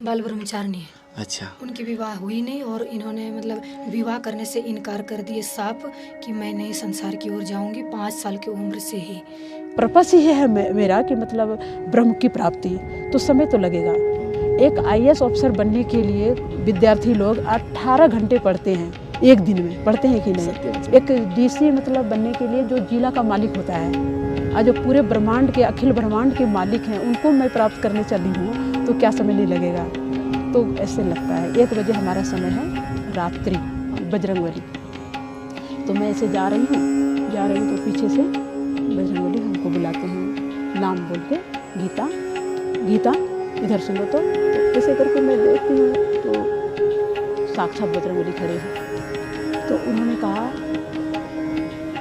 बाल ब्रह्मचारिणी है। अच्छा। उनकी विवाह हुई नहीं और इन्होंने मतलब विवाह करने से इनकार कर दिए साफ कि मैं नहीं संसार की ओर जाऊंगी 5 साल की उम्र से ही। पर्पस ही है मेरा कि मतलब ब्रह्म की प्राप्ति, तो समय तो लगेगा। एक आईएएस ऑफिसर बनने के लिए विद्यार्थी लोग 18 घंटे पढ़ते हैं, एक दिन में पढ़ते हैं कि नहीं। एक डीसी मतलब बनने के लिए जो जिला का मालिक होता है, आज जो पूरे ब्रह्मांड के अखिल ब्रह्मांड के मालिक हैं, उनको मैं प्राप्त करने चली हूँ तो क्या समय नहीं लगेगा। तो ऐसे लगता है 1 बजे हमारा समय है रात्रि बजरंगबली। तो मैं ऐसे जा रही हूँ तो पीछे से बजरंगबली हमको बुलाते हैं, नाम बोल के गीता गीता इधर सुनो। तो ऐसे करके मैं देखती हूँ तो साक्षात बजरंगबली खड़े हैं। तो उन्होंने कहा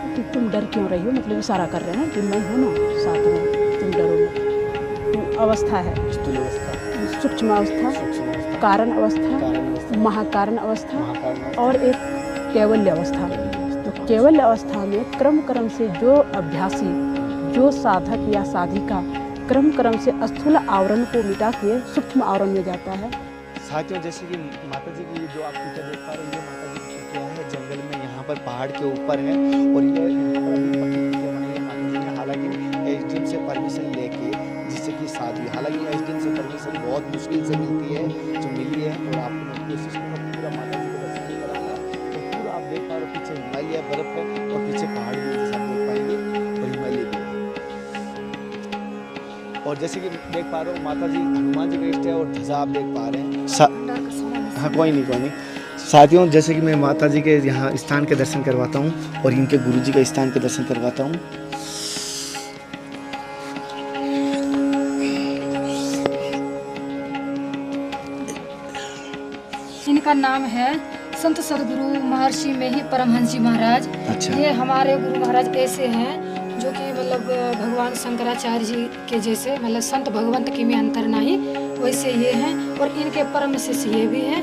कि तुम डर क्यों रही हो, मतलब इशारा कर रहे हैं कि मैं हूँ ना साथ में, तुम डरो मत। अवस्था है, सूक्ष्म अवस्था, कारण अवस्था, महाकारण अवस्था और एक कैवल्य अवस्था। तो कैवल्य अवस्था में क्रम से जो अभ्यासी, जो साधक या साधिका क्रम से स्थूल आवरण को मिटा के सूक्ष्म आवरण में जाता है। साथियों, जैसे कि माता जी की जो आप कुटिया देख पा रहे हो, ये माता जी की कुटिया है, जंगल में यहाँ पर पहाड़ के ऊपर है। और ये हालांकि एसडीएम से परमिशन लेके, जिससे कि साधु, हालांकि एसडीएम से परमिशन बहुत मुश्किल से मिलती है, जो मिली है। और आपको कोशिश करूँगा पूरा माता जी को दर्शन कराऊंगा। तो पूरा आप देख पा रहे हो, पीछे हिमालय बर्फ है और पीछे पहाड़ भी जैसे आप देख पाएंगे, और हिमालय भी। और जैसे कि देख पा रहे हो, माता जी हनुमान जी का इष्ट है और ध्वजा आप देख पा रहे हैं। हाँ, कोई नहीं। साथियों, जैसे कि मैं माता जी के यहाँ स्थान के दर्शन करवाता हूँ और इनके गुरु जी का स्थान के दर्शन करवाता हूँ। इनका नाम है संत सदगुरु महर्षि में ही परमहंस जी महाराज। अच्छा। ये हमारे गुरु महाराज ऐसे हैं जो कि मतलब भगवान शंकराचार्य जी के जैसे, मतलब संत भगवंत की में अंतर नहीं, वैसे ये हैं। और इनके परम शिष्य ये भी हैं।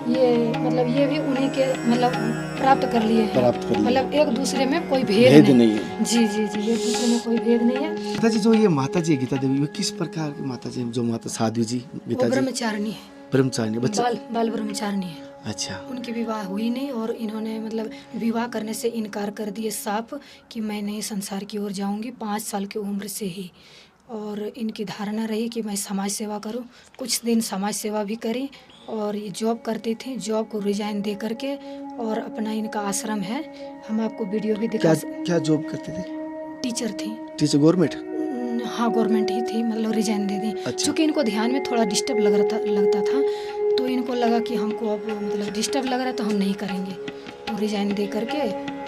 ये मतलब ये भी उन्हीं के मतलब प्राप्त कर लिए हैं। मतलब एक दूसरे में कोई भेद नहीं है। जी, एक दूसरे में कोई भेद नहीं है। माता जी, जो ये माता जी गीता देवी, वो किस प्रकार की माता जी, जो माता साधु जी गीता जी? ब्रह्मचारिणी है। ब्रह्मचारिणी, बच्चा बाल ब्रह्मचारिणी है। अच्छा। उनकी विवाह हुई नहीं और इन्होंने मतलब विवाह करने से इनकार कर दिए साफ कि मैं नहीं संसार की ओर जाऊंगी 5 साल की उम्र से ही। और इनकी धारणा रही कि मैं समाज सेवा करूं। कुछ दिन समाज सेवा भी करी और ये जॉब करती थी, जॉब को रिजाइन दे करके और अपना इनका आश्रम है, हम आपको वीडियो भी दिखा। क्या जॉब करते थे? टीचर थी। Teacher government? हाँ, गवर्नमेंट ही थी, मतलब रिजाइन दे दी। अच्छा। चूँकि इनको ध्यान में थोड़ा डिस्टर्ब लगता था, तो इनको लगा कि हमको अब मतलब डिस्टर्ब लग रहा है तो हम नहीं करेंगे, तो रिजाइन दे करके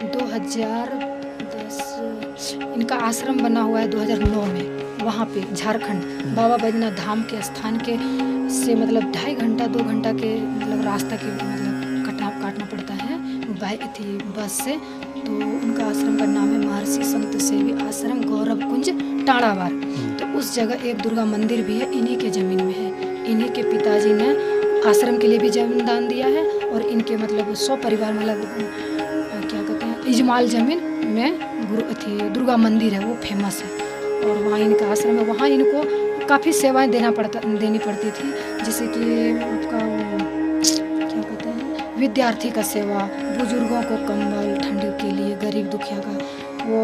2010 इनका आश्रम बना हुआ है 2009 में, वहाँ पे झारखंड बाबा बैजनाथ धाम के स्थान के से मतलब 2.5 घंटा 2 घंटा के मतलब रास्ता के मतलब काटना पड़ता है बस से। तो उनका आश्रम का नाम है महर्षि संत सेवी आश्रम गौरव कुंज टाणावार। तो उस जगह एक दुर्गा मंदिर भी है, इन्हीं के ज़मीन में है। इन्हीं के पिताजी ने आश्रम के लिए भी जमीन दान दिया है और इनके मतलब 100 परिवार मतलब क्या कहते हैं इजमाल ज़मीन में दुर्गा मंदिर है, वो फेमस है। और वहाँ इनका आश्रम है, वहाँ इनको काफ़ी सेवाएं देनी पड़ती थी, जैसे कि आपका वो क्या कहते हैं विद्यार्थी का सेवा, बुजुर्गों को कंबल ठंडी के लिए, गरीब दुखिया का वो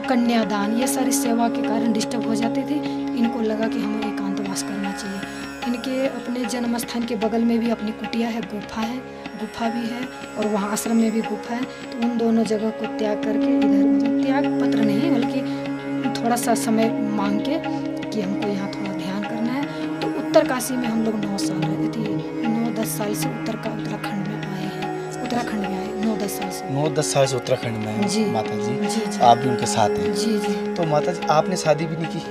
कन्यादान, ये सारी सेवा के कारण डिस्टर्ब हो जाती थी। इनको लगा कि हमें एकांतवास करना चाहिए। इनके अपने जन्म स्थान के बगल में भी अपनी कुटिया है, गुफा भी है और वहाँ आश्रम में भी गुफा है। तो उन दोनों जगह को त्याग करके इधर मतलब त्याग पत्र नहीं बल्कि थोड़ा सा समय मांग के कि हमको यहाँ थोड़ा ध्यान करना है। तो उत्तर काशी में हम लोग 9 साल रहते थे, 9-10 साल से उत्तराखंड में आए हैं। उत्तराखंड में आए 9-10 साल से। 9-10 साल से उत्तराखंड में हैं। जी माता जी। जी आप भी उनके साथ हैं? जी। तो माता जी, आपने शादी भी नहीं की?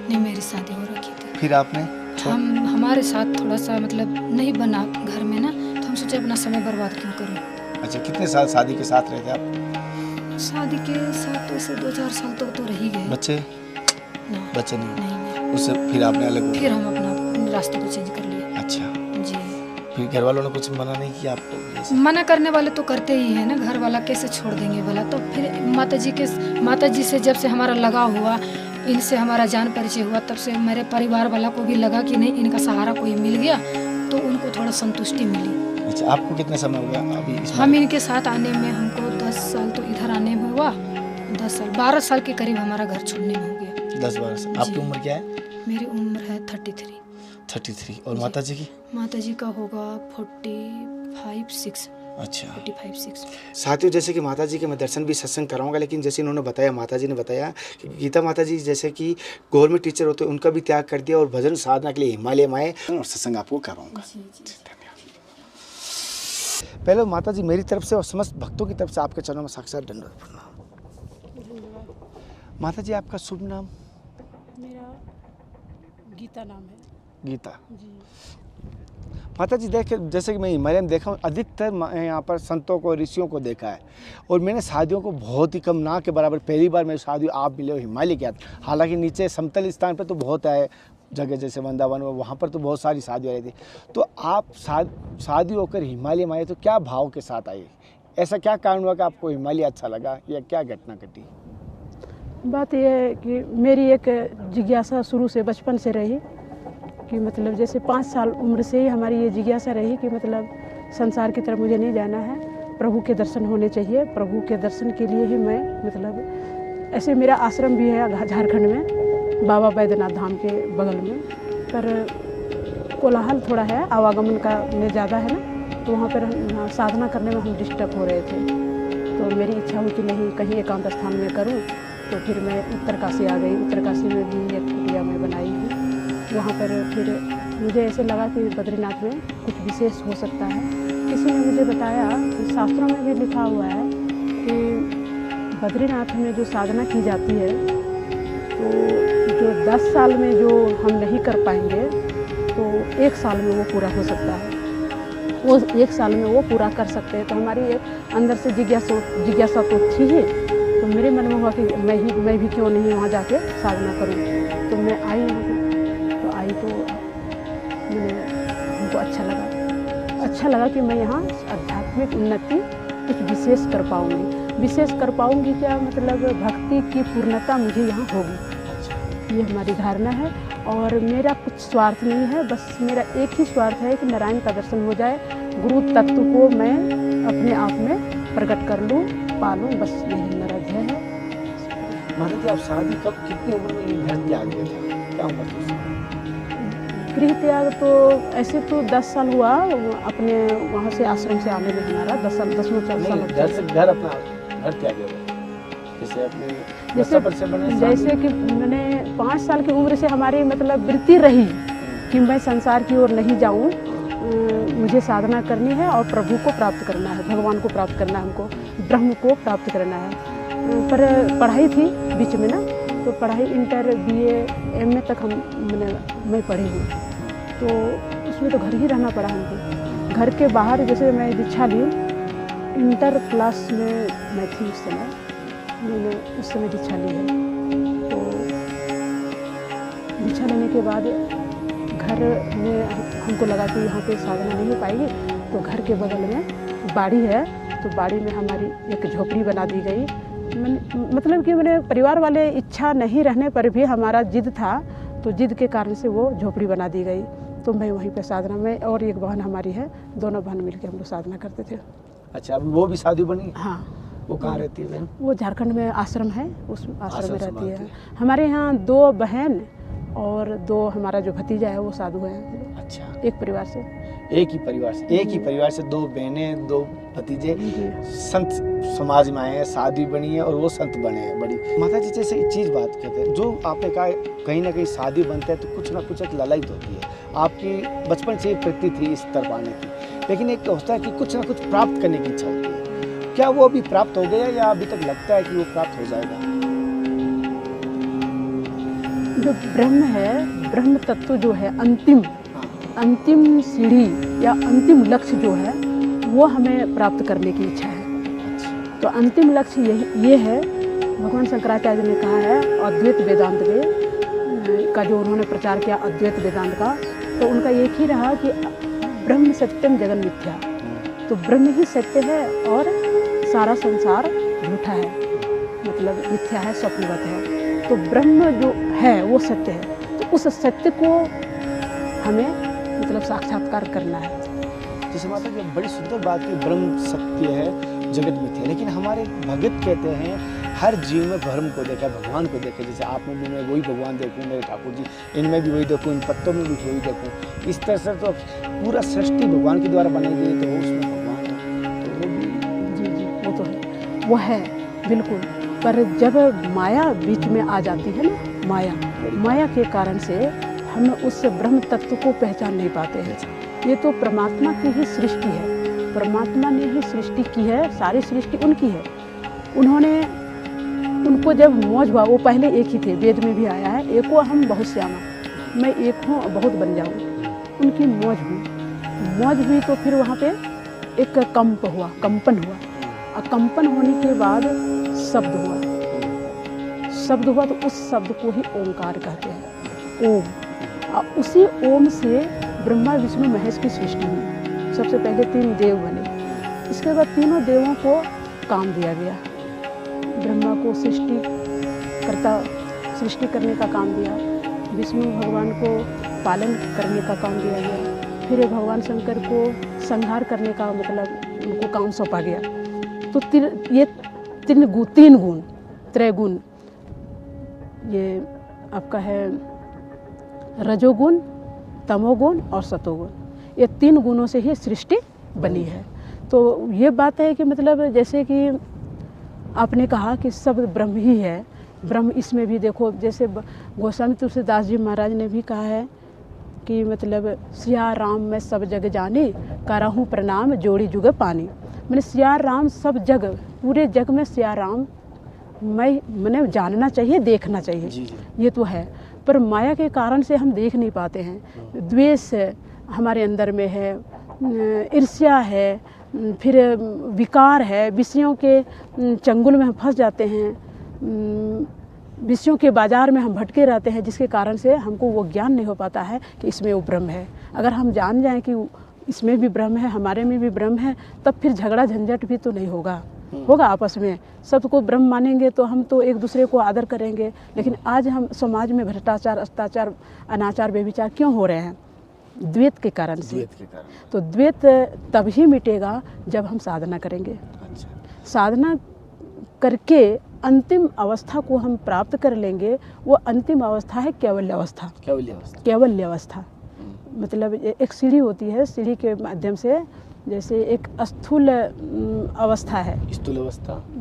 नहीं, मेरी शादी हो रखी थी। फिर आपने हमारे साथ थोड़ा सा मतलब नहीं बना घर में ना, तो हम सोचे अपना समय बर्बाद क्यों करूं। अच्छा, कितने साल शादी के साथ रहे थे आप? शादी के साथ ऐसे 2-4 साल तक तो रह ही गए। बच्चे नहीं? नहीं। उससे फिर आपने अलग? फिर हम अपना रास्ते को चेंज कर लिए। अच्छा जी। फिर घर वालों ने कुछ मना नहीं किया आपको? मना करने वाले तो करते ही है ना, घर वाला कैसे छोड़ देंगे भला। तो फिर माता जी से जब से हमारा लगाव हुआ, इनसे हमारा जान परिचय हुआ, तब से मेरे परिवार वाला को भी लगा कि नहीं, इनका सहारा कोई मिल गया तो उनको थोड़ा संतुष्टि मिली। अच्छा, आपको कितना समय हो गया अभी इस हम इनके साथ आने में, हमको 10 साल तो इधर आने में हुआ, 10 साल 12 साल के करीब हमारा घर छोड़ने में हो गया। 10-12 साल। आपकी जी। उम्र क्या है? मेरी उम्र है 33। 33। और जी। माता जी की? माता जी का होगा 45-6। अच्छा। 45-6। साथियों, जैसे कि माता जी के मैं दर्शन भी सत्संग कराऊंगा, लेकिन जैसे इन्होंने बताया, माता जी ने बताया कि गीता माता जी जैसे कि गवर्नमेंट टीचर होते हैं, उनका भी त्याग कर दिया और भजन साधना के लिए हिमालय में आए और सत्संग आपको कराऊंगा। जी जी। पहले माता जी मेरी तरफ से और समस्त भक्तों की तरफ से आपके चरणों में साक्षात दंडवत प्रणाम। माता जी, आपका शुभ नाम? मेरा गीता नाम है। गीता जी। माता जी, देखे जैसे कि मैं हिमालय में देखा हूँ, अधिकतर यहाँ पर संतों को, ऋषियों को देखा है और मैंने साधुओं को बहुत ही कम, ना के बराबर। पहली बार मेरे साधु आप मिले हो हिमालय के हाथ। हालांकि नीचे समतल स्थान पर तो बहुत है जगह, जैसे वृंदावन, वहाँ पर तो बहुत सारी साधु आई थी। तो आप साधु होकर हिमालय में आए तो क्या भाव के साथ आए? ऐसा क्या कारण हुआ कि आपको हिमालय अच्छा लगा, या क्या घटना घटी? बात यह है कि मेरी एक जिज्ञासा शुरू से, बचपन से रही कि मतलब जैसे 5 साल उम्र से ही हमारी ये जिज्ञासा रही कि मतलब संसार की तरफ मुझे नहीं जाना है, प्रभु के दर्शन होने चाहिए। प्रभु के दर्शन के लिए ही मैं मतलब, ऐसे मेरा आश्रम भी है झारखंड में, बाबा बैद्यनाथ धाम के बगल में, पर कोलाहल थोड़ा है, आवागमन का में ज़्यादा है ना, तो वहाँ पर साधना करने में हम डिस्टर्ब हो रहे थे। तो मेरी इच्छा हुई कि नहीं, कहीं एकांत स्थान में करूँ। तो फिर मैं उत्तरकाशी आ गई। उत्तरकाशी में भी एक कुटिया मैं बनाई हूँ। वहाँ पर फिर मुझे ऐसे लगा कि बद्रीनाथ में कुछ विशेष हो सकता है। किसी ने मुझे बताया कि शास्त्रों में भी लिखा हुआ है कि बद्रीनाथ में जो साधना की जाती है, तो जो 10 साल में जो हम नहीं कर पाएंगे, तो 1 साल में वो पूरा हो सकता है। वो 1 साल में वो पूरा कर सकते हैं। तो हमारी एक अंदर से जिज्ञासा तो थी ही। तो मेरे मन में हुआ कि मैं भी क्यों नहीं वहाँ जाके साधना करूँ। तो मैं आई, तो मैंने, हमको अच्छा लगा कि मैं यहाँ आध्यात्मिक उन्नति कुछ विशेष कर पाऊँगी। क्या मतलब, भक्ति की पूर्णता मुझे यहाँ होगी, ये हमारी धारणा है। और मेरा कुछ स्वार्थ नहीं है, बस मेरा एक ही स्वार्थ है कि नारायण का दर्शन हो जाए, गुरु तत्व को मैं अपने आप में प्रकट कर लूँ, पालूँ, बस यही मेरा ध्येय है। माता जी, आप शादी कब, कितनी उम्र में घर त्याग दिया था? क्या उम्र थी? गृह त्याग तो ऐसे तो 10 साल हुआ अपने वहाँ से, आश्रम से आने में हमारा 10 साल, 10वां साल। घर अपना घर त्याग दिया, जैसे अपने जैसे कि मैंने 5 साल की उम्र से हमारी मतलब वृत्ति रही कि मैं संसार की ओर नहीं जाऊँ, मुझे साधना करनी है और प्रभु को प्राप्त करना है, भगवान को प्राप्त करना है, हमको ब्रह्म को प्राप्त करना है। पर पढ़ाई थी बीच में ना, तो पढ़ाई इंटर, BA, MA तक मैं पढ़ी हूँ। तो उसमें तो घर ही रहना पड़ा हमको। घर के बाहर जैसे मैं दीक्षा ली, इंटर क्लास में मैं थी उस समय, मैंने उस समय दीक्षा ली है। तो दीक्षा लेने के बाद घर में हमको लगा कि यहाँ पे साधना नहीं हो पाएगी, तो घर के बगल में बाड़ी है, तो बाड़ी में हमारी एक झोपड़ी बना दी गई। मतलब कि मैंने, परिवार वाले इच्छा नहीं रहने पर भी हमारा जिद था, तो जिद के कारण से वो झोपड़ी बना दी गई। तो मैं वहीं पे साधना में, और एक बहन हमारी है, दोनों बहन मिलकर हम लोग साधना करते थे। अच्छा, अब वो भी साधु बनी? हाँ। वो कहाँ रहती है? वो झारखंड में आश्रम है, उस आश्रम में रहती है। हमारे यहाँ 2 बहन और 2 हमारा जो भतीजा है वो साधु है। अच्छा, एक परिवार से, एक ही परिवार से 2 बहनें, 2 भतीजे संत समाज में आए हैं, साधु बनी है और वो संत बने हैं। बड़ी माता जी, जैसे एक चीज़ बात कहते हैं, जो आपने कहा कहीं ना कहीं साधु बनते हैं तो कुछ ना कुछ एक ललायत होती है। आपकी बचपन से प्रवृत्ति थी इस तरफ आने की, लेकिन एक होता है कि कुछ ना कुछ प्राप्त करने की इच्छा होती है। क्या वो अभी प्राप्त हो गया, या अभी तक लगता है कि वो प्राप्त हो जाएगा? जो ब्रह्म है, ब्रह्म तत्व जो है, अंतिम सीढ़ी या अंतिम लक्ष्य जो है, वो हमें प्राप्त करने की इच्छा है। तो अंतिम लक्ष्य ये है, भगवान शंकराचार्य ने कहा है अद्वैत वेदांत में का जो उन्होंने प्रचार किया, अद्वैत वेदांत का, तो उनका एक ही रहा कि ब्रह्म सत्यम जगन मिथ्या। तो ब्रह्म ही सत्य है और सारा संसार झूठा है, मतलब मिथ्या है, स्वप्नवत है। तो ब्रह्म जो है वो सत्य है। तो उस सत्य को हमें मतलब साक्षात्कार करना है। जैसे माता जी बड़ी सुंदर बात की ब्रह्म सत्य है, जगत मिथ्या है, लेकिन हमारे भगत कहते हैं हर जीव में ब्रह्म को देखा, भगवान को देखा। जैसे आप में भी मैं वही भगवान देखूँ, मेरे ठाकुर जी इनमें भी वही देखूँ, इन पत्तों में भी वही देखूँ। इस तरह से तो पूरा सृष्टि भगवान के द्वारा बनाई गई, तो उसमें भगवान है, तो वो भी जी वो तो है, वो है बिल्कुल। पर जब माया बीच में आ जाती है ना, माया के कारण से हम उस ब्रह्म तत्व को पहचान नहीं पाते हैं। ये तो परमात्मा की ही सृष्टि है, परमात्मा ने ही सृष्टि की है, सारी सृष्टि उनकी है। उनको जब मौज हुआ, वो पहले एक ही थे, वेद में भी आया है, एको हम बहुत श्यामा, मैं एक हूँ बहुत बन जाऊँ। उनकी मौज हुई तो फिर वहाँ पे एक कंपन हुआ, और कंपन होने के बाद शब्द हुआ, तो उस शब्द को ही ओंकार कहते हैं, ओम। और उसी ओम से ब्रह्मा विष्णु महेश की सृष्टि हुई। सबसे पहले 3 देव बने, इसके बाद तीनों देवों को काम दिया गया। ब्रह्मा को सृष्टि करने का काम दिया, विष्णु भगवान को पालन करने का काम दिया गया, फिर भगवान शंकर को संहार करने का मतलब उनको काम सौंपा गया। तो ये 3 गुण, त्रैगुण, ये आपका है रजोगुण, तमोगुण और सतोगुण, ये 3 गुणों से ही सृष्टि बनी है। तो ये बात है कि मतलब जैसे कि आपने कहा कि सब ब्रह्म ही है, ब्रह्म इसमें भी देखो, जैसे गोस्वामी तुलसीदास जी महाराज ने भी कहा है कि मतलब सिया राम मैं सब जग जानी, करहूँ प्रणाम जोड़ी जुग पानी। मैंने सिया राम सब जग, पूरे जग में सिया राम मैंने जानना चाहिए, देखना चाहिए। जी। ये तो है, पर माया के कारण से हम देख नहीं पाते हैं। द्वेष हमारे अंदर में है, ईर्ष्या है, फिर विकार है, विषयों के चंगुल में हम फंस जाते हैं, विषयों के बाजार में हम भटके रहते हैं, जिसके कारण से हमको वो ज्ञान नहीं हो पाता है कि इसमें वो ब्रह्म है। अगर हम जान जाएं कि इसमें भी ब्रह्म है, हमारे में भी ब्रह्म है, तब फिर झगड़ा झंझट भी तो नहीं होगा आपस में। सबको ब्रह्म मानेंगे तो हम तो एक दूसरे को आदर करेंगे। लेकिन आज हम समाज में भ्रष्टाचार, अत्याचार, अनाचार, व्यभिचार क्यों हो रहे हैं? द्वैत के कारण से। तो द्वैत तभी मिटेगा जब हम साधना करेंगे। अच्छा। साधना करके अंतिम अवस्था को हम प्राप्त कर लेंगे। वो अंतिम अवस्था है कैवल्य अवस्था। मतलब एक सीढ़ी होती है, सीढ़ी के माध्यम से जैसे एक स्थूल अवस्था है,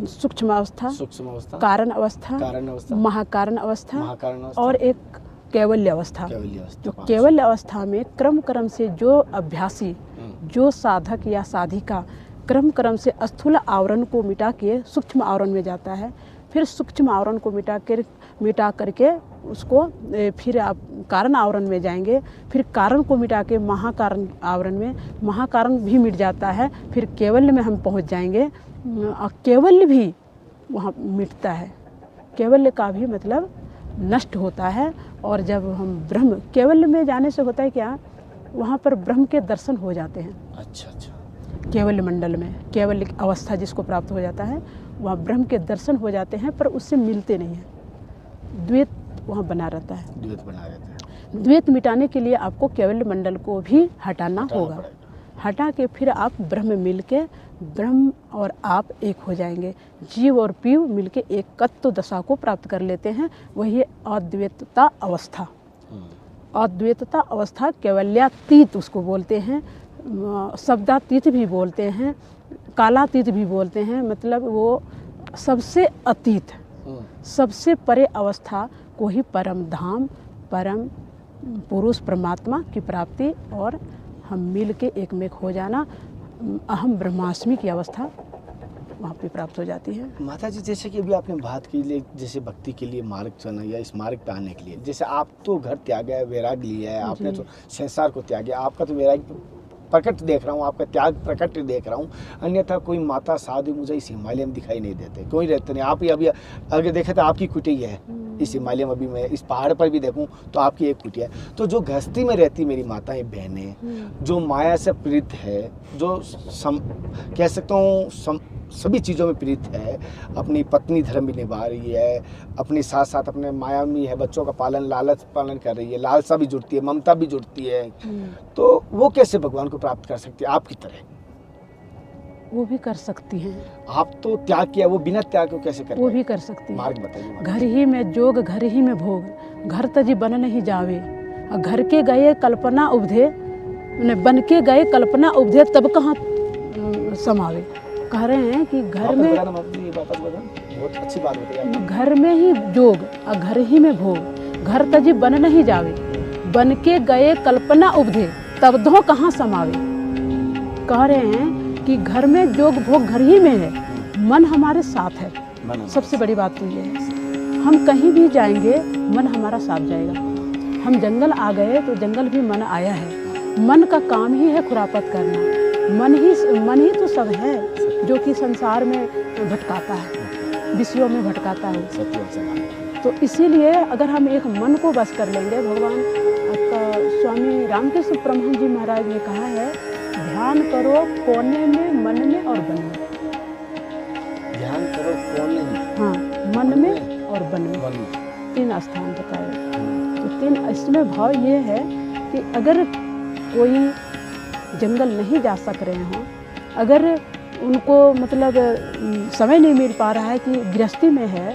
सूक्ष्म अवस्था, कारण अवस्था, महाकारण अवस्था और एक कैवल्य अवस्था। तो कैवल्य अवस्था में क्रम से जो अभ्यासी, जो साधक या साधिका क्रम से स्थूल आवरण को मिटा के सूक्ष्म आवरण में जाता है, फिर सूक्ष्म आवरण को मिटा करके उसको फिर आप कारण आवरण में जाएंगे, फिर कारण को मिटा के महाकारण आवरण में, महाकारण भी मिट जाता है, फिर कैवल्य में हम पहुंच जाएंगे। और कैवल्य भी वहाँ मिटता है, कैवल्य का भी मतलब नष्ट होता है। और जब हम ब्रह्म कैवल्य में जाने से होता है क्या, वहाँ पर ब्रह्म के दर्शन हो जाते हैं। अच्छा। कैवल्य मंडल में कैवल्य अवस्था जिसको प्राप्त हो जाता है, वहाँ ब्रह्म के दर्शन हो जाते हैं, पर उससे मिलते नहीं हैं। द्वैत वहाँ बना रहता है। द्वैत मिटाने के लिए आपको कैवल्य मंडल को भी हटाना होगा। हटा के फिर आप ब्रह्म मिल के, ब्रह्म और आप एक हो जाएंगे। जीव और पीव मिलके एकत्व दशा को प्राप्त कर लेते हैं। वही अद्वैतता अवस्था। अद्वैतता अवस्था कैवल्यातीत उसको बोलते हैं, शब्दातीत भी बोलते हैं, कालातीत भी बोलते हैं। मतलब वो सबसे अतीत, सबसे परे अवस्था को ही परम धाम, परम पुरुष परमात्मा की प्राप्ति और हम मिल के एक में हो जाना, अहम ब्रह्मास्मि की अवस्था वहाँ पे प्राप्त हो जाती है। माता जी, जैसे कि अभी आपने बात की, जैसे भक्ति के लिए मार्ग चुना या इस मार्ग पे आने के लिए, जैसे आप तो घर त्याग है, वैराग लिया है आपने, तो संसार को त्याग है, आपका तो वैराग प्रकट देख रहा हूँ, आपका त्याग प्रकट देख रहा हूँ। अन्यथा कोई माता साधु मुझे इस हिमालय में दिखाई नहीं देते, कोई रहते नहीं। आप ही अभी अगर देखे तो आपकी कुटिया है इस हिमालय में, अभी मैं इस पहाड़ पर भी देखूं तो आपकी एक कुटिया है। तो जो गृहस्थी में रहती मेरी माताएं बहनें, जो माया से पीड़ित है, जो कह सकता हूँ सभी चीज़ों में प्रीत है, अपनी पत्नी धर्म भी निभा रही है, अपने साथ साथ अपने माया भी है, बच्चों का लालच पालन कर रही है, लालसा भी जुड़ती है, ममता भी जुड़ती है, तो वो कैसे भगवान को प्राप्त कर सकती है आपकी तरह? वो भी कर सकती हैं। आप तो त्याग किया, वो बिना त्याग को कैसे कर वो पाए? भी कर सकती हैं। मार्ग बताइए। घर ही में जोग घर ही में भोग, घर तजी बन नहीं जावे, और घर के गए कल्पना उपधे, बन के गए कल्पना उपधे तब कहाँ समावे। कह रहे हैं कि घर में बहुत अच्छी बात बताई आपने। घर में ही जोग और घर ही में भोग, घर तजी बन नहीं जावे, बन के गए कल्पना उपधे तब दो कहाँ समावे। कह रहे हैं कि घर में जोग भोग घर ही में है, मन हमारे साथ है। सबसे बड़ी बात तो ये है, हम कहीं भी जाएंगे मन हमारा साथ जाएगा। हम जंगल आ गए तो जंगल भी मन आया है। मन का काम ही है खुरापत करना। मन ही तो सब है जो कि संसार में भटकाता है, विषयों में भटकाता है। तो इसीलिए अगर हम एक मन को बस कर लेंगे, भगवान आपका स्वामी रामकृष्ण परमहंस जी महाराज ने कहा है, ध्यान करो कोने में, मन में और बन में। ध्यान करो कोने में, हाँ, मन में और बन में, 3 स्थान बताए। तो 3 इसमें भाव ये है कि अगर कोई जंगल नहीं जा सक रहे हों, अगर उनको मतलब समय नहीं मिल पा रहा है कि गृहस्थी में है,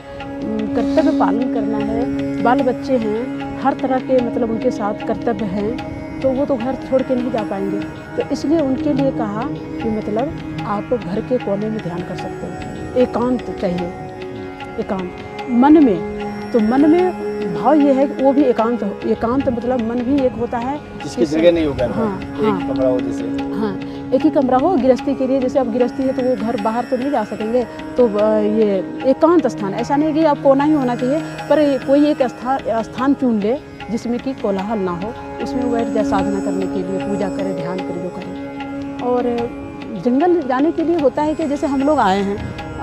कर्तव्य पालन करना है, बाल बच्चे हैं, हर तरह के मतलब उनके साथ कर्तव्य हैं, तो वो तो घर छोड़ के नहीं जा पाएंगे। तो इसलिए उनके लिए कहा कि मतलब आप घर के कोने में ध्यान कर सकते हो। एकांत चाहिए, एकांत मन में। तो मन में भाव ये है कि वो भी एकांत हो। एकांत मतलब मन भी एक होता है जिसकी जगह नहीं होगा। हाँ, एक कमरा हो जैसे। हाँ, एक ही कमरा हो गृहस्थी के लिए। जैसे अब गृहस्थी है तो वो घर बाहर तो नहीं जा सकेंगे, तो ये एकांत स्थान, ऐसा नहीं कि अब कोना ही होना चाहिए, पर कोई एक स्थान चुन ले जिसमें कि कोलाहल ना हो, उसमें बैठ जाए साधना करने के लिए, पूजा करे, ध्यान करे, जो करे। और जंगल जाने के लिए होता है कि जैसे हम लोग आए हैं,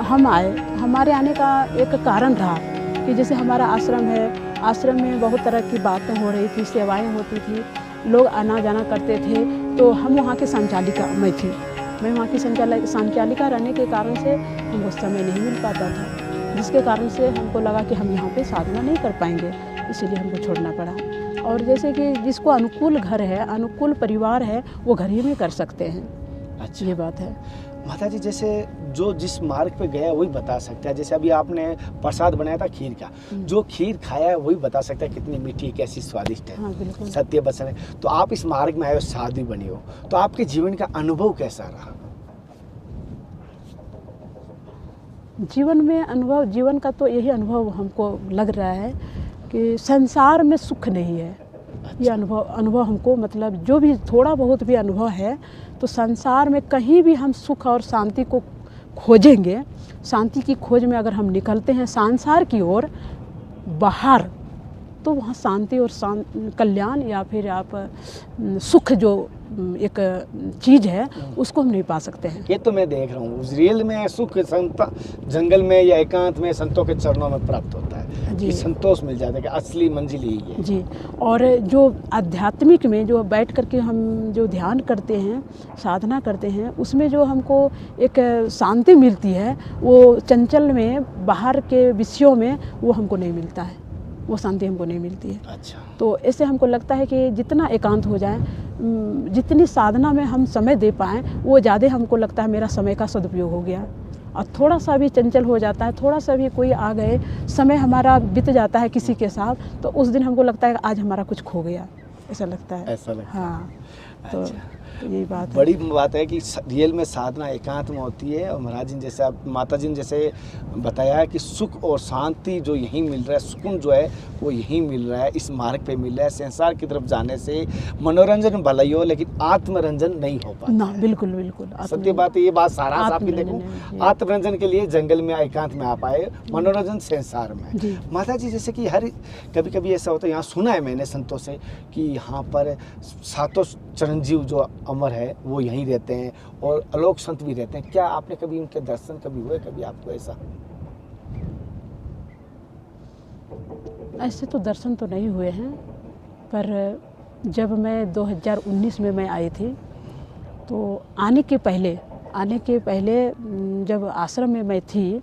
हम आए, हमारे आने का एक कारण रहा कि जैसे हमारा आश्रम है, आश्रम में बहुत तरह की बातें हो रही थी, सेवाएं होती थी, लोग आना जाना करते थे, तो हम वहाँ के संचालिका मैं थी। मैं वहाँ की संचालिका रहने के कारण से हमको समय नहीं मिल पाता था, जिसके कारण से हमको लगा कि हम यहाँ पे साधना नहीं कर पाएंगे, इसलिए हमको छोड़ना पड़ा। और जैसे कि जिसको अनुकूल घर है, अनुकूल परिवार है, वो घर ही में कर सकते हैं। अच्छा, ये बात है। माता जी, जैसे जो जिस मार्ग पे गया वही बता सकता है। जैसे अभी आपने प्रसाद बनाया था खीर का, जो खीर खाया है वही बता सकता है कितनी मीठी, कैसी स्वादिष्ट है। हाँ, बिल्कुल। सत्य वचन है। तो आप इस मार्ग में आए हो, साधु बनी हो, तो आपके जीवन का अनुभव कैसा रहा? जीवन में अनुभव, जीवन का तो यही अनुभव हमको लग रहा है कि संसार में सुख नहीं है। ये अनुभव हमको मतलब जो भी थोड़ा बहुत भी अनुभव है, तो संसार में कहीं भी हम सुख और शांति को खोजेंगे, शांति की खोज में अगर हम निकलते हैं संसार की ओर बाहर, तो वहाँ शांति और कल्याण या फिर आप सुख जो एक चीज़ है उसको हम नहीं पा सकते हैं। ये तो मैं देख रहा हूँ, रियल में सुख संत जंगल में या एकांत में संतों के चरणों में प्राप्त होता है कि संतोष मिल जाता है कि असली मंजिल यही है जी। और जो आध्यात्मिक में जो बैठ करके हम जो ध्यान करते हैं, साधना करते हैं, उसमें जो हमको एक शांति मिलती है, वो चंचल में बाहर के विषयों में वो हमको नहीं मिलता है, वो शांति हमको नहीं मिलती है। अच्छा, तो ऐसे हमको लगता है कि जितना एकांत हो जाए, जितनी साधना में हम समय दे पाएँ, वो ज़्यादा हमको लगता है मेरा समय का सदुपयोग हो गया। और थोड़ा सा भी चंचल हो जाता है, थोड़ा सा भी कोई आ गए, समय हमारा बीत जाता है किसी के साथ, तो उस दिन हमको लगता है कि आज हमारा कुछ खो गया, ऐसा लगता है। ऐसा लगता है। हाँ, तो यही बात है। बड़ी बात है कि रियल में साधना एकांत में होती है। और महाराज जी जैसे आप माता जी ने जैसे बताया है कि सुख और शांति जो यहीं मिल रहा है, सुकून जो है वो यहीं मिल रहा है, इस मार्ग पे मिल रहा है। संसार की तरफ जाने से मनोरंजन भला ही हो, लेकिन आत्मरंजन नहीं हो पाता। ना, बिल्कुल बिल्कुल सत्य बात है, ये बात सारा आपकी देखूं, आत्मरंजन के लिए जंगल में एकांत में आप आए, मनोरंजन संसार में। माता जी जैसे कि हर कभी कभी ऐसा होता है, यहाँ सुना है मैंने संतों से कि यहाँ पर 7 चिरंजीव जो अमर है वो यहीं रहते हैं और अलोक संत भी रहते हैं। क्या आपने कभी उनके दर्शन कभी हुए, कभी आपको ऐसा? ऐसे तो दर्शन तो नहीं हुए हैं, पर जब मैं 2019 में मैं आई थी, तो आने के पहले आने के पहले जब आश्रम में मैं थी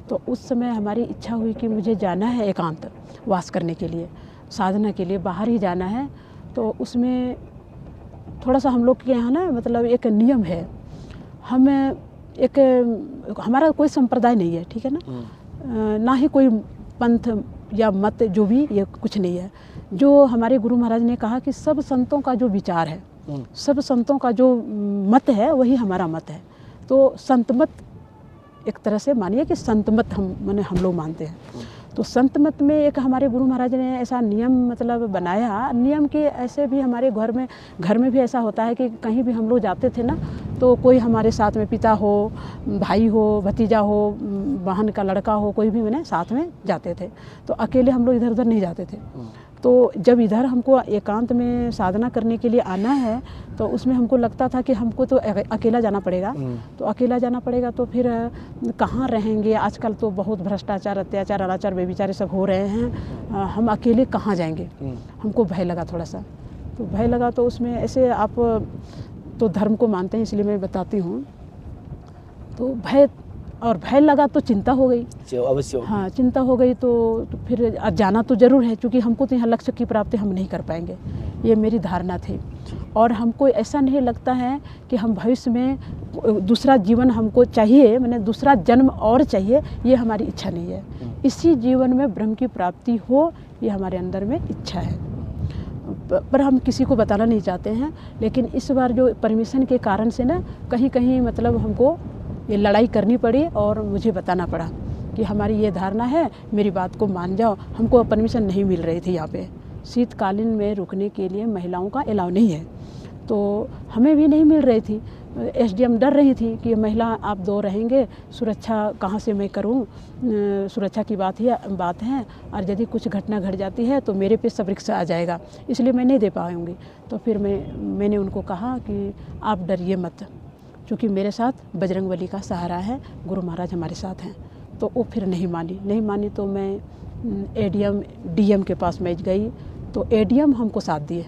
तो उस समय हमारी इच्छा हुई कि मुझे जाना है एकांत वास करने के लिए, साधना के लिए बाहर ही जाना है। तो उसमें थोड़ा सा हम लोग के यहाँ ना मतलब एक नियम है, हम एक हमारा कोई संप्रदाय नहीं है, ठीक है ना, ना ही कोई पंथ या मत जो भी ये कुछ नहीं है। जो हमारे गुरु महाराज ने कहा कि सब संतों का जो विचार है, सब संतों का जो मत है वही हमारा मत है। तो संत मत एक तरह से मानिए कि संत मत हम लोग मानते हैं। तो संत मत में एक हमारे गुरु महाराज ने ऐसा नियम मतलब बनाया, नियम के ऐसे भी हमारे घर में भी ऐसा होता है कि कहीं भी हम लोग जाते थे ना तो कोई हमारे साथ में पिता हो, भाई हो, भतीजा हो, बहन का लड़का हो, कोई भी मैंने साथ में जाते थे। तो अकेले हम लोग इधर उधर नहीं जाते थे। तो जब इधर हमको एकांत में साधना करने के लिए आना है तो उसमें हमको लगता था कि हमको तो अकेला जाना पड़ेगा। तो अकेला जाना पड़ेगा तो फिर कहाँ रहेंगे, आजकल तो बहुत भ्रष्टाचार, अत्याचार, अनाचार, बेविचारे सब हो रहे हैं, हम अकेले कहाँ जाएंगे। हमको भय लगा थोड़ा सा, तो भय लगा। तो उसमें ऐसे आप तो धर्म को मानते हैं इसलिए मैं बताती हूँ। तो भय लगा तो चिंता हो गई, अवश्य। हाँ, चिंता हो गई। तो फिर जाना तो ज़रूर है, क्योंकि हमको तो यहाँ लक्ष्य की प्राप्ति हम नहीं कर पाएंगे, ये मेरी धारणा थी। और हमको ऐसा नहीं लगता है कि हम भविष्य में दूसरा जीवन हमको चाहिए, मैंने दूसरा जन्म और चाहिए, ये हमारी इच्छा नहीं है। इसी जीवन में ब्रह्म की प्राप्ति हो, ये हमारे अंदर में इच्छा है, पर हम किसी को बताना नहीं चाहते हैं। लेकिन इस बार जो परमिशन के कारण से ना कहीं कहीं मतलब हमको ये लड़ाई करनी पड़ी और मुझे बताना पड़ा कि हमारी ये धारणा है, मेरी बात को मान जाओ। हमको परमिशन नहीं मिल रही थी यहाँ पे, शीतकालीन में रुकने के लिए महिलाओं का अलाउ नहीं है, तो हमें भी नहीं मिल रही थी। एसडीएम डर रही थी कि महिला आप 2 रहेंगे, सुरक्षा कहाँ से मैं करूँ, सुरक्षा की बात है, और यदि कुछ घटना घट जाती है तो मेरे पे सब रिक्शा आ जाएगा, इसलिए मैं नहीं दे पाऊँगी। तो फिर मैंने उनको कहा कि आप डरिए मत, क्योंकि मेरे साथ बजरंगबली का सहारा है, गुरु महाराज हमारे साथ हैं। तो वो फिर नहीं मानी। तो मैं डीएम के पास मैं गई, तो एडीएम हमको साथ दिए।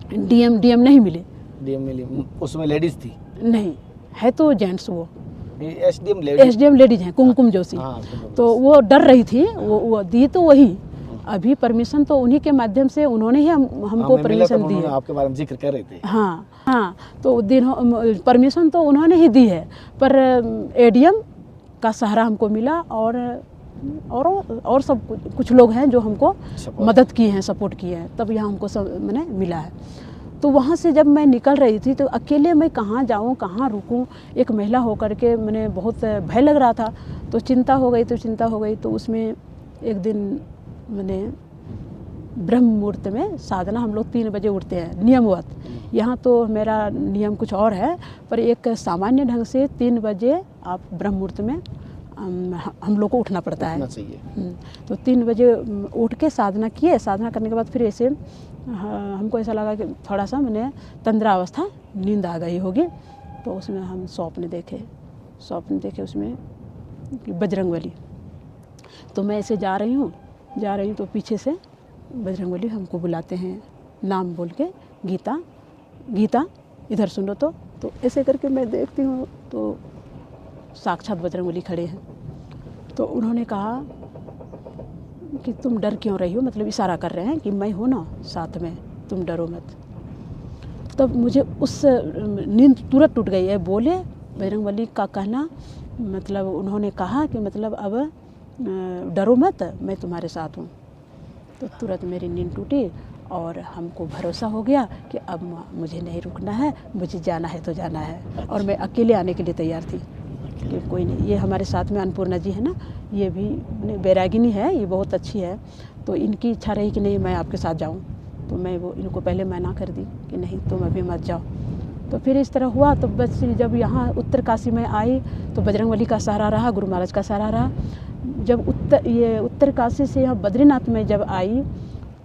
डीएम नहीं मिले। डीएम मिली, उसमें लेडीज थी? नहीं, है तो जेंट्स। वो एसडीएम लेडीज हैं, कुमकुम जोशी। तो वो डर रही थी, वो दी तो वही। अभी परमिशन तो उन्हीं के माध्यम से उन्होंने ही हमको परमिशन दी है। आपके बारे में जिक्र कर रहे थे। हाँ, तो परमिशन तो उन्होंने ही दी है, पर एडीएम का सहारा हमको मिला। और सब कुछ लोग हैं जो हमको मदद किए हैं, सपोर्ट किए हैं, तब यहाँ हमको सब मैंने मिला है। तो वहाँ से जब मैं निकल रही थी तो अकेले मैं कहाँ जाऊँ, कहाँ रुकूँ, एक महिला होकर के मैंने बहुत भय लग रहा था। तो चिंता हो गई। तो उसमें एक दिन मैंने ब्रह्म मुहूर्त में साधना, हम लोग 3 बजे उठते हैं नियमवत। यहाँ तो मेरा नियम कुछ और है, पर एक सामान्य ढंग से 3 बजे आप ब्रह्म मुहूर्त में हम लोग को उठना पड़ता है। तो 3 बजे उठ के साधना किए। साधना करने के बाद फिर ऐसे हमको ऐसा लगा कि थोड़ा सा मैंने तंद्रा अवस्था, नींद आ गई होगी। तो उसमें हम स्वप्न देखे उसमें बजरंगबली। तो मैं ऐसे जा रही हूँ तो पीछे से बजरंगबली हमको बुलाते हैं, नाम बोल के, गीता इधर सुनो। तो ऐसे करके मैं देखती हूँ तो साक्षात बजरंगबली खड़े हैं। तो उन्होंने कहा कि तुम डर क्यों रही हो, मतलब इशारा कर रहे हैं कि मैं हूँ ना साथ में, तुम डरो मत। तब मुझे उस नींद तुरंत टूट गई है। बोले बजरंगबली का कहना, मतलब उन्होंने कहा कि मतलब अब डरो मत, मैं तुम्हारे साथ हूँ। तो तुरंत मेरी नींद टूटी और हमको भरोसा हो गया कि अब मुझे नहीं रुकना है, मुझे जाना है तो जाना है। और मैं अकेले आने के लिए तैयार थी कि कोई नहीं, ये हमारे साथ में अन्नपूर्णा जी है ना, ये भी बैरागिनी है, ये बहुत अच्छी है। तो इनकी इच्छा रही कि नहीं मैं आपके साथ जाऊँ, तो मैं इनको पहले मना कर दी कि नहीं तुम अभी मत जाओ। तो फिर इस तरह हुआ। तो बस जब यहाँ उत्तरकाशी में आई तो बजरंगबली का सहारा रहा, गुरु महाराज का सहारा रहा। जब उत्तरकाशी से यहाँ बद्रीनाथ में जब आई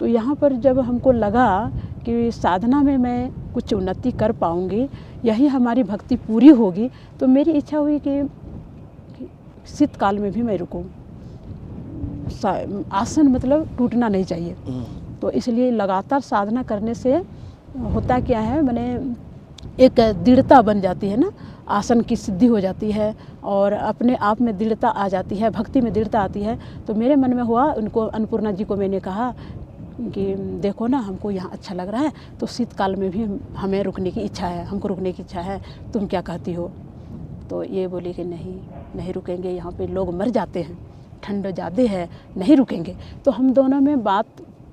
तो यहाँ पर जब हमको लगा कि साधना में मैं कुछ उन्नति कर पाऊँगी, यही हमारी भक्ति पूरी होगी, तो मेरी इच्छा हुई कि शीतकाल में भी मैं रुकूँ। आसन मतलब टूटना नहीं चाहिए। तो इसलिए लगातार साधना करने से होता क्या है, मैंने एक दृढ़ता बन जाती है ना, आसन की सिद्धि हो जाती है और अपने आप में दृढ़ता आ जाती है, भक्ति में दृढ़ता आती है। तो मेरे मन में हुआ, उनको अन्नपूर्णा जी को मैंने कहा कि देखो ना, हमको यहाँ अच्छा लग रहा है, तो शीतकाल में भी हमें रुकने की इच्छा है, हमको रुकने की इच्छा है, तुम क्या कहती हो? तो ये बोली कि नहीं रुकेंगे, यहाँ पे लोग मर जाते हैं, ठंड ज़्यादा है, नहीं रुकेंगे। तो हम दोनों में बात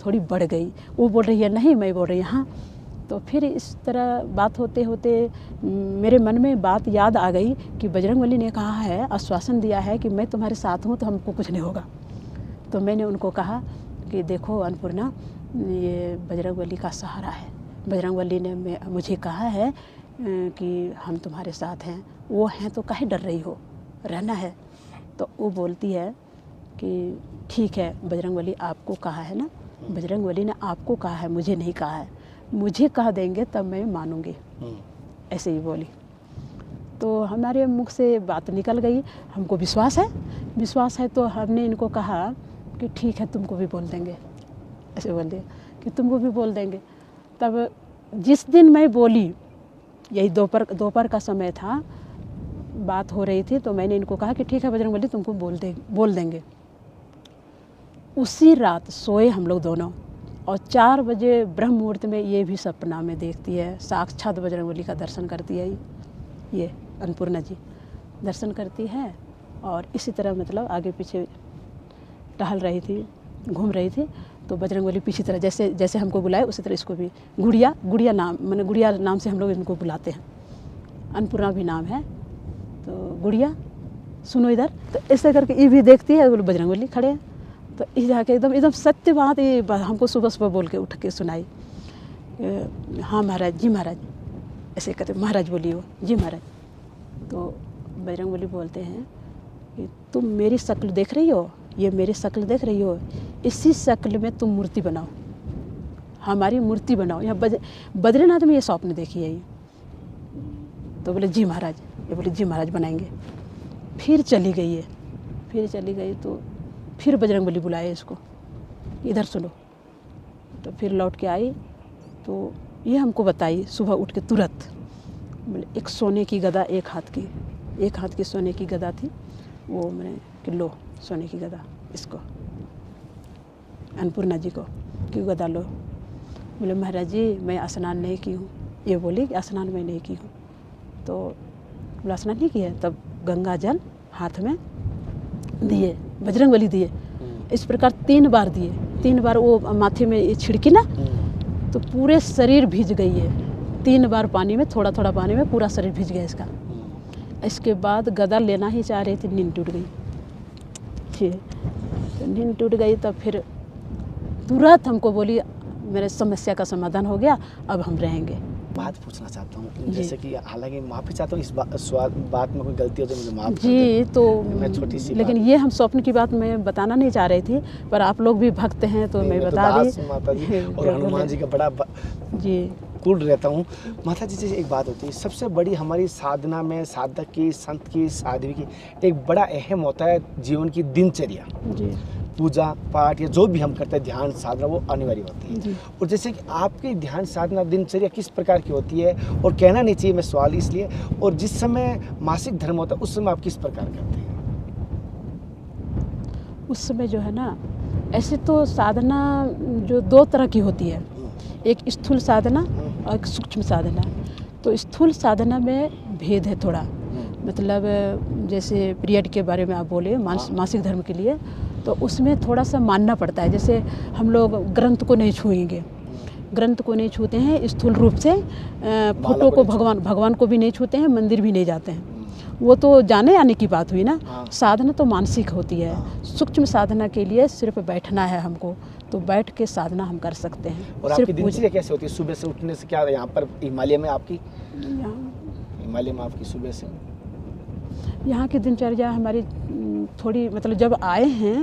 थोड़ी बढ़ गई, वो बोल रही है नहीं, मैं बोल रही हाँ। तो फिर इस तरह बात होते होते मेरे मन में बात याद आ गई कि बजरंगबली ने कहा है, आश्वासन दिया है कि मैं तुम्हारे साथ हूँ तो हमको कुछ नहीं होगा। तो मैंने उनको कहा कि देखो अन्नपूर्णा, ये बजरंगबली का सहारा है, बजरंगबली ने मुझे कहा है कि हम तुम्हारे साथ हैं, वो हैं तो काहे डर रही हो, रहना है। तो वो बोलती है कि ठीक है, बजरंगबली आपको कहा है ना, बजरंगबली ने आपको कहा है, मुझे नहीं कहा है, मुझे कह देंगे तब मैं मानूंगी, ऐसे ही बोली। तो हमारे मुख से बात निकल गई, हमको विश्वास है। तो हमने इनको कहा कि ठीक है, तुमको भी बोल देंगे, ऐसे बोल दिया कि तुमको भी बोल देंगे। तब जिस दिन मैं बोली, यही दोपहर का समय था, बात हो रही थी, तो मैंने इनको कहा कि ठीक है बजरंगबली, तुमको बोल देंगे। उसी रात सोए हम लोग दोनों, और 4 बजे ब्रह्म मुहूर्त में ये भी सपना में देखती है, साक्षात बजरंगबली का दर्शन करती है, ये अन्नपूर्णा जी दर्शन करती है। और इसी तरह मतलब आगे पीछे टहल रही थी, घूम रही थी, तो बजरंगबली पीछे तरह जैसे हमको बुलाए, उसी तरह इसको भी गुड़िया नाम, मैंने गुड़िया नाम से हम लोग इनको बुलाते हैं, अन्नपूर्णा भी नाम है। तो गुड़िया सुनो इधर, तो ऐसे करके ये भी देखती है, बजरंगबली खड़े हैं। तो इस जाके एकदम सत्य बात ये हमको सुबह बोल के उठ के सुनाई। हाँ महाराज, जी महाराज, ऐसे कहते, महाराज बोलिए, वो जी महाराज। तो बजरंगबली बोलते हैं कि तुम मेरी शक्ल देख रही हो, ये मेरी शक्ल देख रही हो, इसी शक्ल में तुम मूर्ति बनाओ, हमारी मूर्ति बनाओ। यहाँ बद्रीनाथ में ये स्वप्न देखी है ये। तो बोले जी महाराज, ये बोले जी महाराज बनाएंगे। फिर चली गई तो फिर बजरंगबली बुलाए इसको, इधर सुनो। तो फिर लौट के आई, तो ये हमको बताई सुबह उठ के तुरंत, बोले एक सोने की गदा, एक हाथ की सोने की गदा थी, वो मैंने कि लो सोने की गदा, इसको अन्नपूर्णा जी को कि गदा लो। बोले महाराज जी मैं स्नान नहीं की हूँ, ये बोली कि स्नान मैं नहीं की हूँ। तो बोला स्नान नहीं किया, तब गंगा जल हाथ में दिए, बजरंगबली दिए, इस प्रकार 3 बार दिए। 3 बार वो माथे में ये छिड़की ना, तो पूरे शरीर भीज गई है। 3 बार पानी में, थोड़ा थोड़ा पानी में पूरा शरीर भीज गया इसका। इसके बाद गदा लेना ही चाह रही थी, नींद टूट गई। ठीक, तो नींद टूट गई, तब फिर तुरंत हमको बोली मेरे समस्या का समाधान हो गया, अब हम रहेंगे। बात पूछना चाहता हूँ, जैसे कि हालांकि माफ़ी चाहता हूँ, इस बात में कोई गलती हो तो मुझे माफ़ जी। तो मैं छोटी सी लेकिन ये हम स्वप्न की बात मैं बताना नहीं चाह रही थी, पर आप लोग भी भक्त हैं तो मैं बता दी। माता जी और हनुमान जी का बड़ा जी कुल रहता हूँ। माता जी, जैसे एक बात होती है, सबसे बड़ी हमारी साधना में साधक की, संत की, साध्वी की एक बड़ा अहम होता है जीवन की दिनचर्या जी। पूजा पाठ या जो भी हम करते हैं, ध्यान साधना, वो अनिवार्य होती है। जी। और जैसे कि आपकी ध्यान साधना दिनचर्या किस प्रकार की होती है, और कहना नहीं चाहिए मैं सवाल इसलिए, और जिस समय मासिक धर्म होता है उस समय आप किस प्रकार करते हैं? उस समय जो है ना, ऐसे तो साधना जो 2 तरह की होती है, एक स्थूल साधना और एक सूक्ष्म साधना। तो स्थूल साधना में भेद है थोड़ा, मतलब जैसे पीरियड के बारे में आप बोले, मासिक धर्म के लिए, तो उसमें थोड़ा सा मानना पड़ता है। जैसे हम लोग ग्रंथ को नहीं छुएंगे, ग्रंथ को नहीं छूते हैं स्थूल रूप से, फोटो को, भगवान को भी नहीं छूते हैं, मंदिर भी नहीं जाते हैं, वो तो जाने आने की बात हुई ना। साधना तो मानसिक होती है। सूक्ष्म साधना के लिए सिर्फ बैठना है हमको, तो बैठ के साधना हम कर सकते हैं। और आपकी दिनचर्या कैसे होती है? सुबह से उठने से, क्या यहाँ पर हिमालय में आपकी, हिमालय में आपकी सुबह से यहाँ की दिनचर्या हमारी थोड़ी, मतलब जब आए हैं,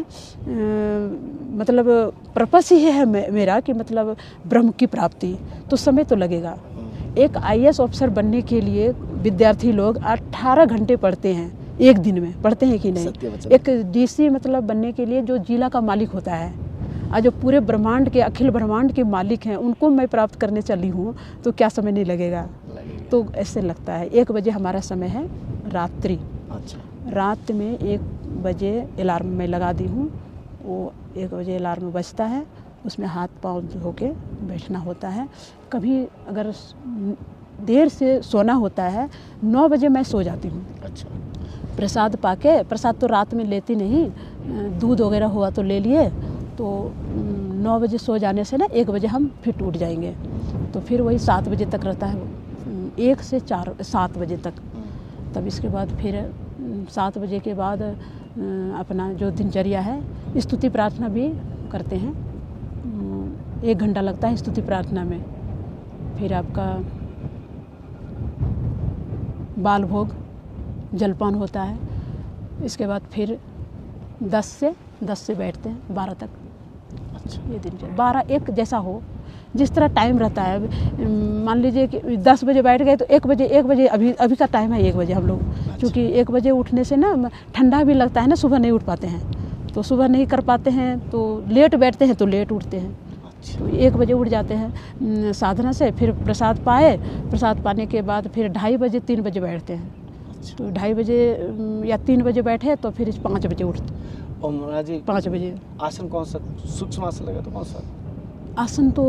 मतलब पर्पस ही है मेरा कि मतलब ब्रह्म की प्राप्ति, तो समय तो लगेगा। एक IAS ऑफिसर बनने के लिए विद्यार्थी लोग 18 घंटे पढ़ते हैं, एक दिन में पढ़ते हैं कि नहीं? एक DC मतलब बनने के लिए जो जिला का मालिक होता है, आज जो पूरे ब्रह्मांड के, अखिल ब्रह्मांड के मालिक हैं, उनको मैं प्राप्त करने चली हूँ, तो क्या समय नहीं लगेगा? तो ऐसे लगता है। 1 बजे हमारा समय है रात्रि। अच्छा। रात में 1 बजे अलार्म मैं लगा दी हूँ, वो 1 बजे अलार्म बजता है, उसमें हाथ पाँव धो के बैठना होता है। कभी अगर देर से सोना होता है 9 बजे मैं सो जाती हूँ। अच्छा। प्रसाद पाके, प्रसाद तो रात में लेती नहीं, दूध वगैरह हुआ तो ले लिए, तो 9 बजे सो जाने से ना 1 बजे हम फिर उठ जाएंगे, तो फिर वही 7 बजे तक रहता है, 1 से 7 बजे तक। तब इसके बाद फिर 7 बजे के बाद अपना जो दिनचर्या है, स्तुति प्रार्थना भी करते हैं। 1 घंटा लगता है स्तुति प्रार्थना में। फिर आपका बाल भोग जलपान होता है। इसके बाद फिर 10 से बैठते हैं 12 तक। अच्छा। ये दिनचर्या 12-1 जैसा हो, जिस तरह टाइम रहता है। मान लीजिए कि 10 बजे बैठ गए तो 1 बजे अभी का टाइम है 1 बजे हम लोग। अच्छा। क्योंकि 1 बजे उठने से ना ठंडा भी लगता है ना, सुबह नहीं उठ पाते हैं, तो सुबह नहीं कर पाते हैं, तो लेट बैठते हैं तो लेट उठते हैं। अच्छा। तो 1 बजे उठ जाते हैं साधना से। फिर प्रसाद पाए, प्रसाद पाने के बाद फिर 2:30 बजे 3 बजे बैठते हैं। अच्छा। तो 2:30 बजे या 3 बजे बैठे तो फिर 5 बजे उठते। और महाराज जी 5 बजे आसन कौन सा, सूक्ष्म आसन लगा तो कौन सा? आसन तो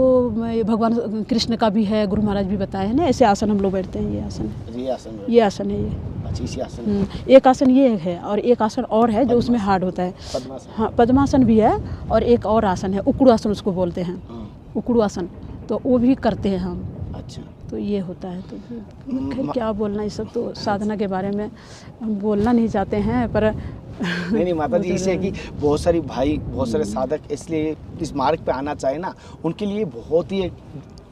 भगवान कृष्ण का भी है, गुरु महाराज भी बताए हैं ना, ऐसे आसन हम लोग बैठते हैं। ये आसन है, ये आसन ये आसन है ये। अच्छा, इसी आसन एक आसन ये है और एक आसन और है जो उसमें हार्ड होता है। पद्मासन। हाँ, पद्मासन भी है और एक और आसन है, उकड़ू आसन उसको बोलते हैं। हाँ। उकड़ू आसन तो वो भी करते हैं हम। अच्छा। तो ये होता है। तो खैर क्या बोलना, ये सब तो साधना के बारे में हम बोलना नहीं चाहते हैं, पर नहीं माता जी, इसे कि बहुत सारी भाई, बहुत सारे साधक इसलिए इस मार्ग पे आना चाहे ना, उनके लिए बहुत ही एक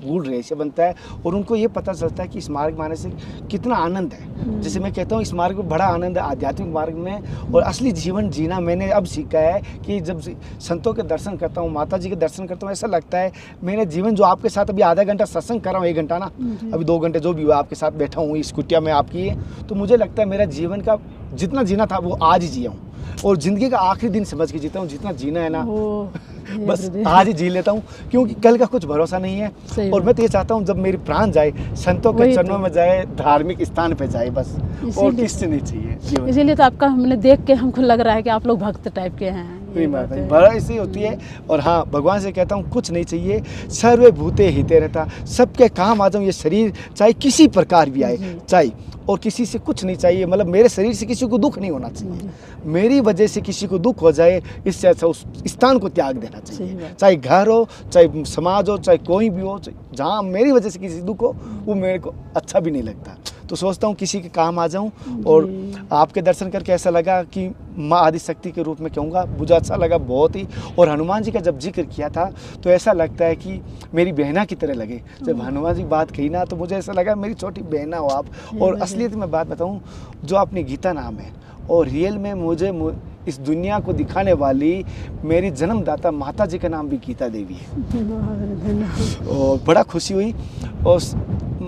गुड रहस्य बनता है और उनको ये पता चलता है कि इस मार्ग में आने से कितना आनंद है। जैसे मैं कहता हूँ इस मार्ग में बड़ा आनंद है आध्यात्मिक मार्ग में, और असली जीवन जीना मैंने अब सीखा है कि जब संतों के दर्शन करता हूँ, माता जी के दर्शन करता हूँ, ऐसा लगता है मेरा जीवन जो आपके साथ अभी आधा घंटा सत्संग कर रहा हूँ, 1 घंटा ना, अभी 2 घंटे जो भी हुआ आपके साथ बैठा हूँ इस कुटिया में आपकी, तो मुझे लगता है मेरा जीवन का जितना जीना था वो आज ही जिया हूँ, और ज़िंदगी का आखिरी दिन समझ के जीता हूँ। जितना जीना है ना बस आज ही जी लेता हूँ, क्योंकि कल का कुछ भरोसा नहीं है। और मैं तो ये चाहता हूँ जब मेरी प्राण जाए संतों के चरणों में जाए, धार्मिक स्थान पे जाए, बस और किससे नहीं चाहिए जीवन। इसीलिए तो आपका हमने देख के हमको लग रहा है कि आप लोग भक्त टाइप के हैं। नहीं माता जी, बड़ा ऐसी होती है। और हाँ, भगवान से कहता हूँ कुछ नहीं चाहिए, सर्वे भूते हिते रहता, सबके काम आ जाऊँ, ये शरीर चाहे किसी प्रकार भी आए चाहे, और किसी से कुछ नहीं चाहिए, मतलब मेरे शरीर से किसी को दुख नहीं होना चाहिए, मेरी वजह से किसी को दुख हो जाए इससे अच्छा उस स्थान को त्याग देना चाहिए। चाहे घर हो, चाहे समाज हो, चाहे कोई भी हो, जहाँ मेरी वजह से किसी दुख हो वो मेरे को अच्छा भी नहीं लगता। तो सोचता हूँ किसी के काम आ जाऊँ। और आपके दर्शन करके ऐसा लगा कि माँ आदिशक्ति के रूप में कहूँगा, मुझे अच्छा लगा बहुत ही। और हनुमान जी का जब जिक्र किया था तो ऐसा लगता है कि मेरी बहना की तरह लगे। जब हनुमान जी बात कही ना तो मुझे ऐसा लगा मेरी छोटी बहना हो आप। और असलियत में बात बताऊँ, जो अपनी गीता नाम है और रियल में मुझे इस दुनिया को दिखाने वाली मेरी जन्मदाता माता जी का नाम भी गीता देवी है। और बड़ा खुशी हुई। और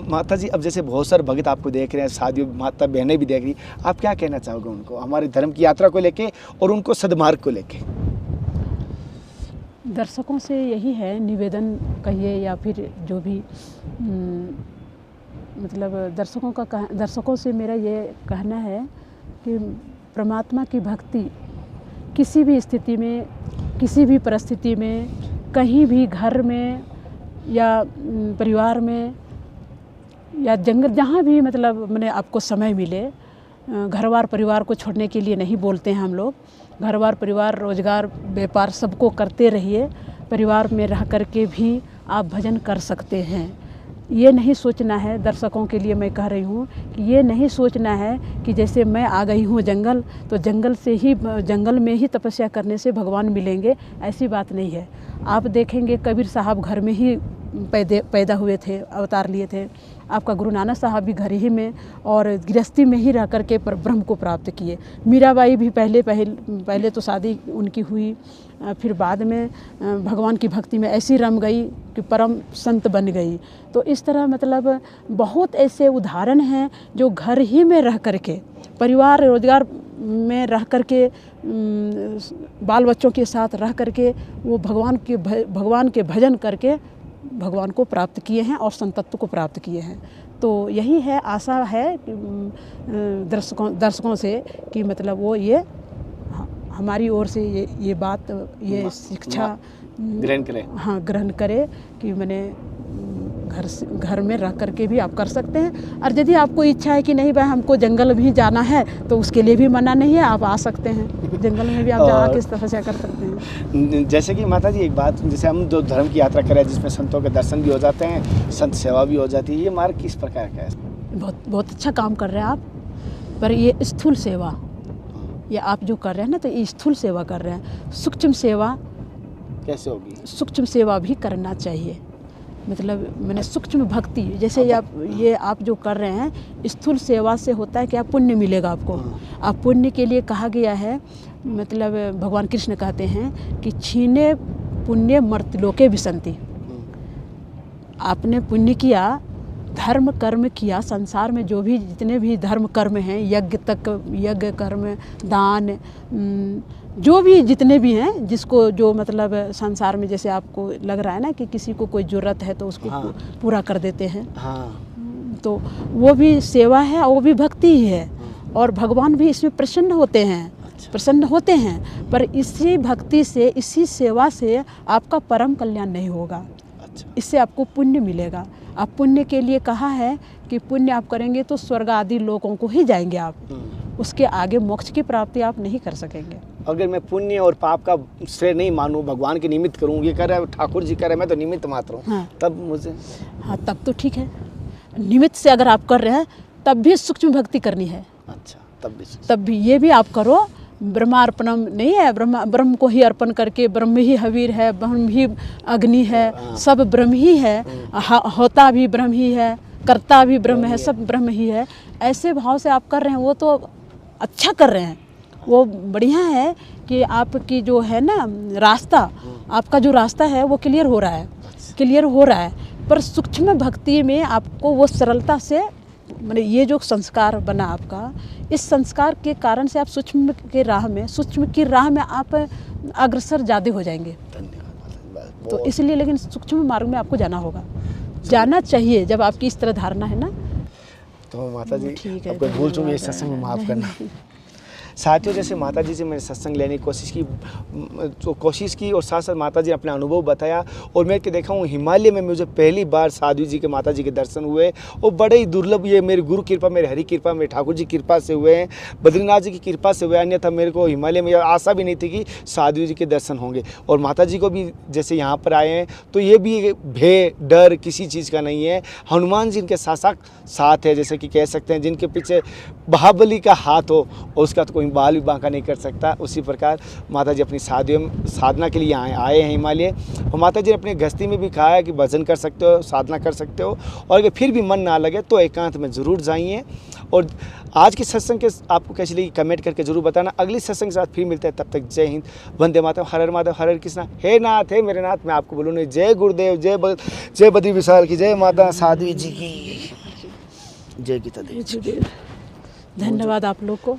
माता जी, अब जैसे बहुत सारे भगत आपको देख रहे हैं, शादियों माता बहनें भी देख रही, आप क्या कहना चाहोगे उनको हमारे धर्म की यात्रा को लेके और उनको सद्मार्ग को लेके? दर्शकों से यही है निवेदन कहिए या फिर जो भी मतलब दर्शकों से मेरा ये कहना है कि परमात्मा की भक्ति किसी भी स्थिति में, किसी भी परिस्थिति में, कहीं भी घर में या परिवार में या जंगल, जहाँ भी मतलब मैंने आपको समय मिले, घरवार परिवार को छोड़ने के लिए नहीं बोलते हैं हम लोग। घरवार परिवार, रोजगार, व्यापार सबको करते रहिए। परिवार में रह कर के भी आप भजन कर सकते हैं। ये नहीं सोचना है, दर्शकों के लिए मैं कह रही हूँ कि ये नहीं सोचना है कि जैसे मैं आ गई हूँ जंगल तो जंगल में ही तपस्या करने से भगवान मिलेंगे, ऐसी बात नहीं है। आप देखेंगे कबीर साहब घर में ही पैदा हुए थे, अवतार लिए थे। आपका गुरु नानक साहब भी घर ही में और गृहस्थी में ही रह कर के ब्रह्म को प्राप्त किए। मीराबाई भी पहले तो शादी उनकी हुई, फिर बाद में भगवान की भक्ति में ऐसी रम गई कि परम संत बन गई। तो इस तरह मतलब बहुत ऐसे उदाहरण हैं जो घर ही में रह कर के, परिवार रोजगार में रह कर के, बाल बच्चों के साथ रह कर के वो भगवान के भजन करके भगवान को प्राप्त किए हैं और संतत्व को प्राप्त किए हैं। तो यही है, आशा है कि दर्शकों से कि मतलब वो ये हमारी ओर से ये बात, ये शिक्षा ग्रहण करें। हाँ, ग्रहण करे कि मैंने घर में रह करके भी आप कर सकते हैं। और यदि आपको इच्छा है कि नहीं भाई हमको जंगल भी जाना है, तो उसके लिए भी मना नहीं है, आप आ सकते हैं जंगल में भी, आप जाके इस तपस्या कर सकते हैं। जैसे कि माता जी एक बात, जैसे हम जो धर्म की यात्रा करें जिसमें संतों के दर्शन भी हो जाते हैं, संत सेवा भी हो जाती है, ये मार्ग किस प्रकार का है? बहुत अच्छा काम कर रहे हैं आप, पर ये स्थूल सेवा, ये आप जो कर रहे हैं ना, तो ये स्थूल सेवा कर रहे हैं। सूक्ष्म सेवा कैसे होगी? सूक्ष्म सेवा भी करना चाहिए, मतलब मैंने सूक्ष्म भक्ति, जैसे ये आप जो कर रहे हैं, स्थूल सेवा से होता है कि आप पुण्य मिलेगा आपको। आप पुण्य के लिए कहा गया है, मतलब भगवान कृष्ण कहते हैं कि छीने पुण्य मर्त्यलोके विसंति। आपने पुण्य किया, धर्म कर्म किया, संसार में जो भी जितने भी धर्म कर्म हैं, यज्ञ कर्म, दान, जो भी जितने भी हैं, जिसको जो मतलब संसार में जैसे आपको लग रहा है ना कि किसी को कोई ज़रूरत है तो उसको पूरा कर देते हैं, तो वो भी सेवा है, वो भी भक्ति ही है। और भगवान भी इसमें प्रसन्न होते हैं, पर इसी भक्ति से, इसी सेवा से आपका परम कल्याण नहीं होगा। इससे आपको पुण्य मिलेगा। आप पुण्य के लिए कहा है कि पुण्य आप करेंगे तो स्वर्ग आदि लोकों को ही जाएंगे आप, उसके आगे मोक्ष की प्राप्ति आप नहीं कर सकेंगे। अगर मैं पुण्य और पाप का श्रेय नहीं मानूं, भगवान के निमित्त करूं, ये कर रहा है ठाकुर जी कर रहे हैं, मैं तो निमित्त मात्र हूँ, हाँ, तब मुझे, हाँ, तब तो ठीक है। निमित्त से अगर आप कर रहे हैं तब भी सूक्ष्म भक्ति करनी है। अच्छा, तब भी ये भी आप करो। ब्रह्मार्पणम नहीं है, ब्रह्म को ही अर्पण करके, ब्रह्म ही हवीर है, ब्रह्म ही अग्नि है, सब ब्रह्म ही है, होता भी ब्रह्म ही है, करता भी ब्रह्म है, सब ब्रह्म ही है। ऐसे भाव से आप कर रहे हैं, वो तो अच्छा कर रहे हैं, वो बढ़िया है कि आपकी जो है ना रास्ता, आपका जो रास्ता है वो क्लियर हो रहा है। पर सूक्ष्म भक्ति में आपको वो सरलता से, मैंने ये जो संस्कार बना आपका, इस संस्कार के कारण से आप सूक्ष्म की राह में आप अग्रसर ज़्यादा हो जाएंगे। धन्यवाद। तो इसलिए लेकिन सूक्ष्म मार्ग में आपको जाना चाहिए, जब आपकी इस तरह धारणा है ना। तो माता जी, ठीक है, अब भूल चूक ये सत्संग में माफ़ करना। साथियों, जैसे माता जी से मैंने सत्संग लेने की कोशिश की और साथ साथ माता जी ने अपना अनुभव बताया, और मैं देखा हूँ हिमालय में मुझे पहली बार साधु जी के, माता जी के दर्शन हुए, और बड़े ही दुर्लभ, ये मेरी गुरु कृपा, मेरी हरि कृपा, मेरे ठाकुर जी कृपा से हुए हैं, बद्रीनाथ जी की कृपा से हुए, अन्यथा मेरे को हिमालय में आशा भी नहीं थी कि साधु जी के दर्शन होंगे। और माता जी को भी जैसे यहाँ पर आए हैं तो ये भी भय डर किसी चीज़ का नहीं है, हनुमान जी इनके साथ है, जैसे कि कह सकते हैं जिनके पीछे महाबली का हाथ हो और उसका तो कोई बाल भी बांका नहीं कर सकता। उसी प्रकार माता जी अपनी साधना के लिए आए हैं हिमालय, और माता जी ने अपनी गस्ती में भी कहा है कि भजन कर सकते हो, साधना कर सकते हो, और अगर फिर भी मन ना लगे तो एकांत में ज़रूर जाइए। और आज की सत्संग के आपको कैसी लगी कमेंट करके ज़रूर बताना। अगली सत्संग के साथ फिर मिलते हैं, तब तक जय हिंद, वंदे मातरम, हर हर महादेव, हर हर कृष्णा। हे नाथ, हे मेरे नाथ, मैं आपको बोलूँ नहीं, जय गुरुदेव, जय बद्री विशाल की, जय माता साध्वी जी की, जय गीता देवी। धन्यवाद आप लोग को।